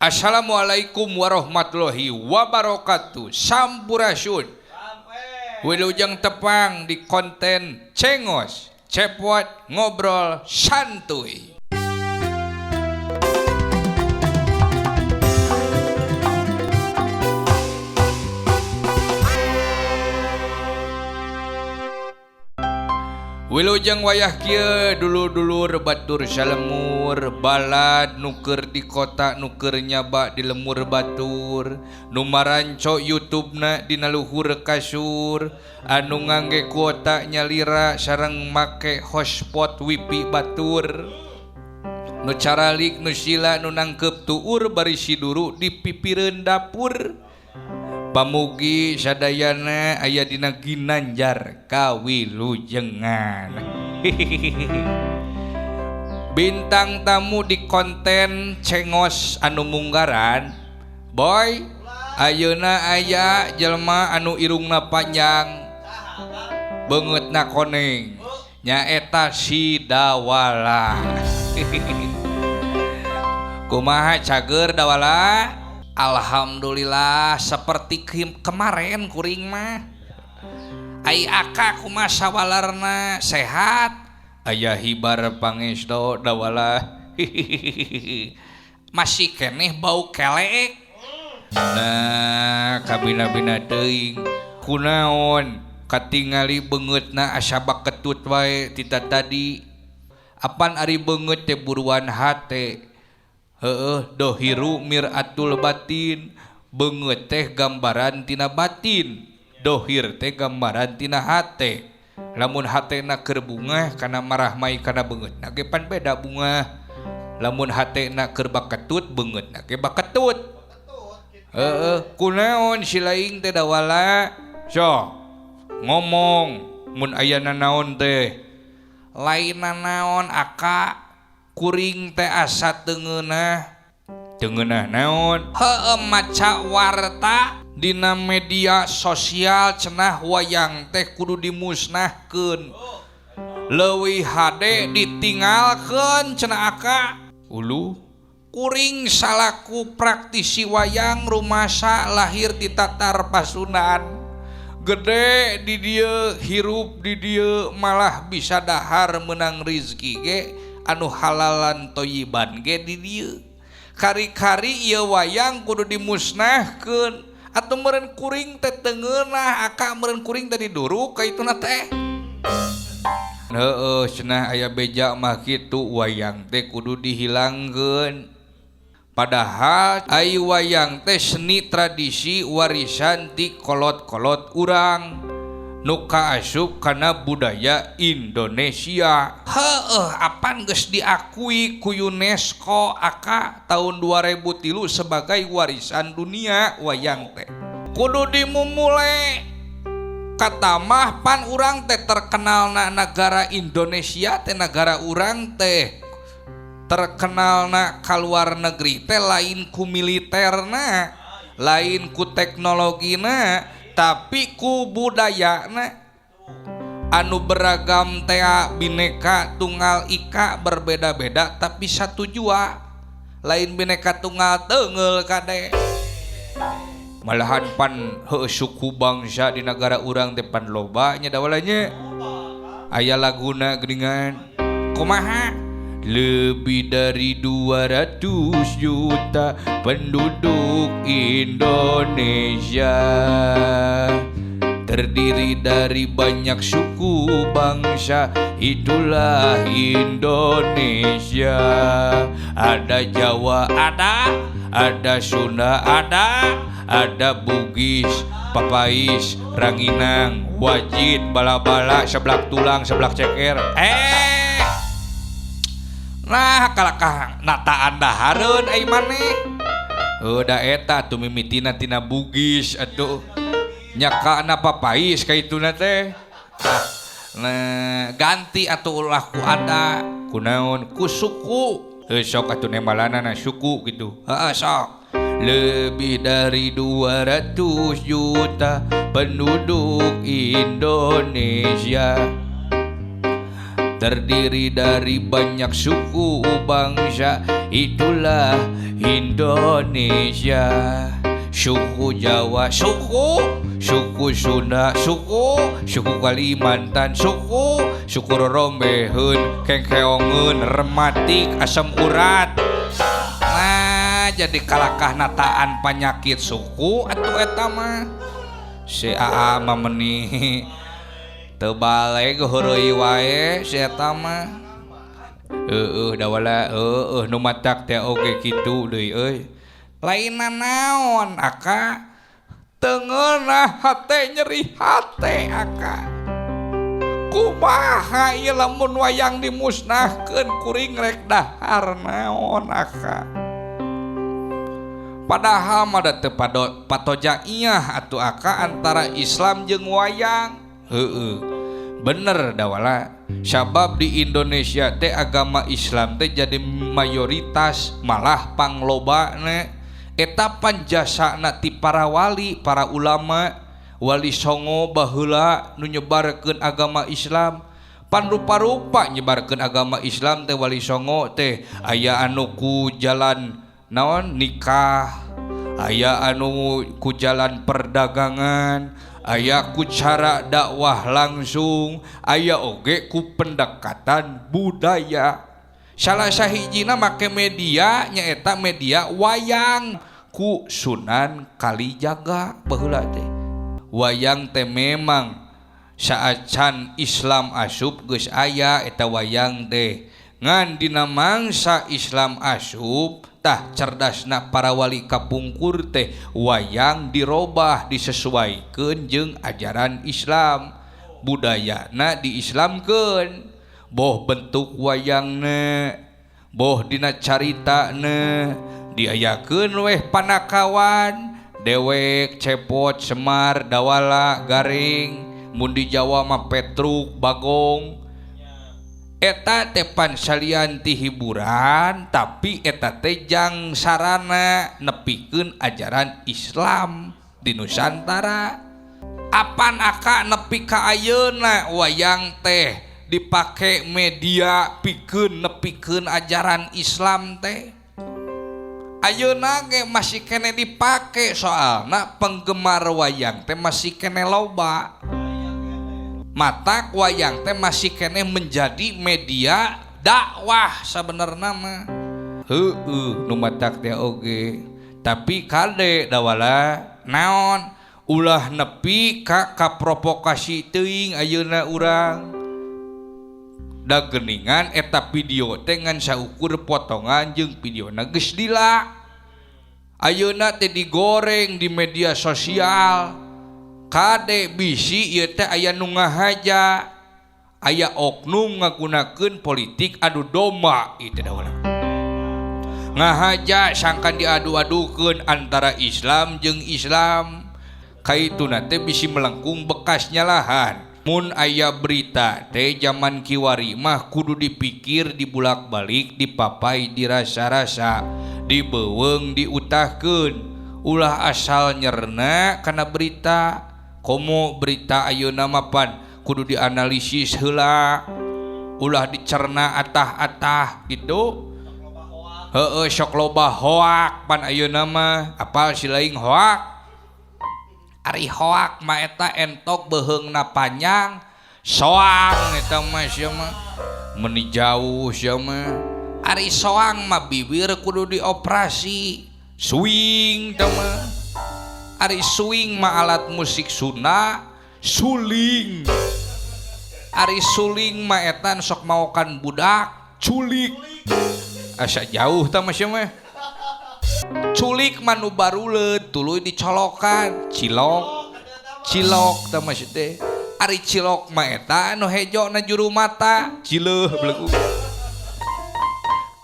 Assalamualaikum warahmatullahi wabarakatuh. Sampurasun. Wilujeng tepang di konten Cengos Cepot Ngobrol Santuy. Wilujeng wayah kieu dulur-dulur batur salemur balad nuker di kota nuker nyaba di lemur batur nu maranco YouTube-na dina luhur kasur anu ngangge kuota nyalira sareng make hotspot wifi batur nu caralik nu sila nu nangkep tuur bari siduru di pipireun dapur. Pamugi sadayana aya dina Ginanjar kawilujengan. Bintang tamu di konten Cengos anu munggaran boy ayeuna aya jelma anu irungna panjang beungeutna koneng nyaeta si Dawala. Kumaha cager Dawala? Alhamdulillah seperti kemarin kuring mah. Ai aka kumaha sawalarna sehat? Aya hibar pangesdo Dawala. Masih keneh bau kelek. Nah, kabina-bina teuing. Kunaon katingali beungeutna asa baketut wae tita tadi. Apan ari beungeut teh buruan hate. Dohiru miratul batin beungeut teh gambaran tina batin dohir teh gambaran tina hate lamun hatena keur bungah kana marah mai kana beungeutna ge pan beda bungah lamun hatena keur baketut beungeutna ge baketut kunaon si laing teh Dawala so ngomong mun aya nanaon teh lainna naon aka kuring teh asa teungeunah naon heueuh maca warta dina media sosial cenah wayang teh kudu dimusnahkeun leuwih hade ditinggalkeun cenah aka ulu kuring salaku praktisi wayang rumasa lahir di Tatar Pasunan gede di dieu hirup di dieu malah bisa dahar menang rezeki ge anu halalan toyiban ge di dieu kari-kari ieu wayang kudu dimusnahkeun atuh meureun kuring teh teu ngeunah aka meureun kuring teh diduruk ka ituna teh heueuh cenah aya beja mah kitu wayang teh kudu dihilangkeun padahal ai wayang teh seni tradisi warisan ti kolot-kolot urang nu kaasup kana budaya Indonesia. Apan geus diakui ku UNESCO aka tahun 2003 sebagai warisan dunia wayang teh. Kudu dimumule katamah pan urang teh terkenalna negara Indonesia teh negara urang teh terkenalna kaluar negeri teh lain ku militerna, lain ku teknologina tapi ku budayana anu beragam teh bineka tunggal ika berbeda-beda tapi satu jua lain bineka tunggal teungeul kade malahan pan heueuh suku bangsa di negara urang teh pan loba nya Dawala nya aya laguna geuningan kumaha lebih dari 200 juta penduduk Indonesia terdiri dari banyak suku bangsa itulah Indonesia ada Jawa ada Sunda ada Bugis Papais Ranginang Wajid bala-bala seblak tulang seblak ceker nah kalakah nataan dahareun ai maneh da eta tuh mimitina tina Bugis atuh nyakana Papais kaituna teh nah ganti atuh ulah ku ada kunaon ku suku sok atuh nembalanana suku gitu sok lebih dari 200 juta penduduk Indonesia terdiri dari banyak suku bangsa, itulah Indonesia. Suku Jawa, suku Sunda, suku Kalimantan, suku Rorombehun, kengkeongeun, rematik, asam urat. Nah, jadi kalakah nataan penyakit suku atuh eta mah. Si AA mah meuni teu bale geureui wae si eta mah. Da wala nu matak teh oge kitu deui euy. Lainna naon aka? Teu ngeunah hate nyeri hate aka. Kumaha ieu lamun wayang dimusnahkeun kuring rek dahar naon aka? Padahal mah teu patojaiyah atuh aka antara Islam jeung wayang. Bener da wala. Sabab di Indonesia teh agama Islam teh jadi mayoritas, malah panglobana eta panjasana ti para wali, para ulama, wali songo baheula nu nyebarkeun agama Islam. Pan rupa-rupa nyebarkeun agama Islam teh wali songo teh aya anu ku jalan naon nikah, aya anu ku jalan perdagangan, aya ku cara dakwah langsung, aya oge ku pendekatan budaya. Salah sahijina make media nyaeta media wayang ku Sunan Kalijaga baheula teh. Wayang teh memang saacan Islam asup geus aya eta wayang teh. Ngan dina mangsa Islam asup tah cerdasna para wali kapungkur teh wayang dirobah disesuaikeun jeung ajaran Islam. Budayana diislamkeun. Boh bentuk wayangna, boh dina caritana diayakeun weh panakawan, dewek, cepot, semar, dawala, garing, mun di Jawa mah petruk, bagong. Eta teh pansalian ti hiburan, tapi eta teh jang sarana nepikeun ajaran Islam di Nusantara. Apan aka nepi ka ayeuna wayang teh dipake media pikeun nepikeun ajaran Islam teh. Ayeuna ge masih kene dipake soalna penggemar wayang teh masih kene loba. Matak wayang teh masih kene menjadi media dakwah sabenerna mah. Nu matak teh oge. Tapi kade dawala naon ulah nepi ka provokasi teuing ayeuna urang. Da geuningan eta video teh ngan saukur potongan jeung videona geus lila. Ayeuna teh digoreng di media sosial. Kade bisi ieu teh aya nu ngahaja. Aya oknum ngagunakeun politik adu domba ieu teh dawalah. Ngahaja sangkan diadu-adukeun antara Islam jeung Islam. Kaituna teh bisi melengkung bekasnya lahan. Mun aya berita teh zaman kiwari mah kudu dipikir, dibulak-balik, dipapai, dirasa-rasa, dibeuweung, diutahkeun. Ulah asal nyerna kana berita. Komo berita ayeuna mah pan kudu dianalisis heula. Ulah dicerna atah-atah gitu. Heueuh sok loba hoak pan ayeuna mah. Apal si laing hoak? Ari hoak mah eta entok beheungna panjang soang eta mah sia mah meuni jauh sia mah. Ari soang mah bibir kudu dioperasi swing teh mah. Ari swing mah alat musik Sunda suling. Ari suling mah eta sok maokan budak culik. Asa jauh teh mah sia mah. Culik manu baruleut tuluy dicolokan cilok teh maksud teh. Ari cilok mah eta anu hejona juru mata cileuh belegu.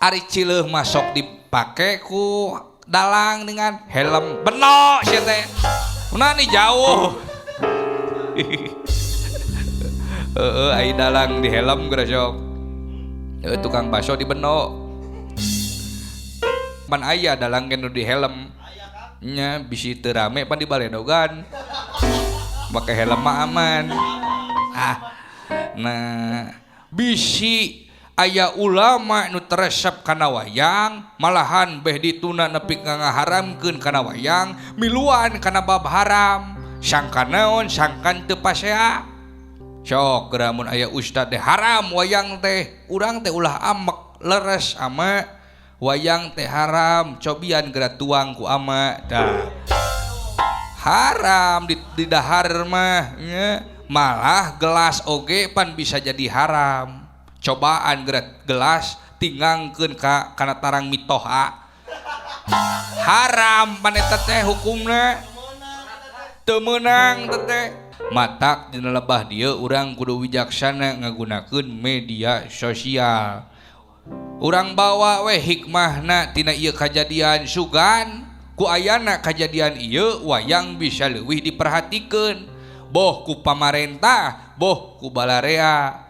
Ari cileuh mah sok dipake ku dalang dengan helm beno sia teh. Munani jauh. Ai dalang di helm geura sok. Tukang baso di beno. Pan aya dalang kenu di helm nya bisi teu rame pan di baledogan make helm mah aman. Nah bisi aya ulama nu teresep kana wayang malahan beh dituna nepi ngaharamkeun kana wayang miluan kana bab haram sangka naon sangkan teu pasea sok geramun aya ustad teh haram wayang teh urang teh ulah amek leres ama wayang teh haram cobian geura tuang ku ama dah haram di dahar mah malah gelas oge pan bisa jadi haram cobaan gelas tingangkeun ka kana tarang mitoha haram paneta teh hukumna teu meunang teh matak dina lebah dieu urang kudu wijaksana ngagunakeun media sosial urang bawa we hikmahna tina ieu kajadian sugan ku ayana kajadian ieu wayang bisa leuwih diperhatikeun boh ku pamarentah boh ku balarea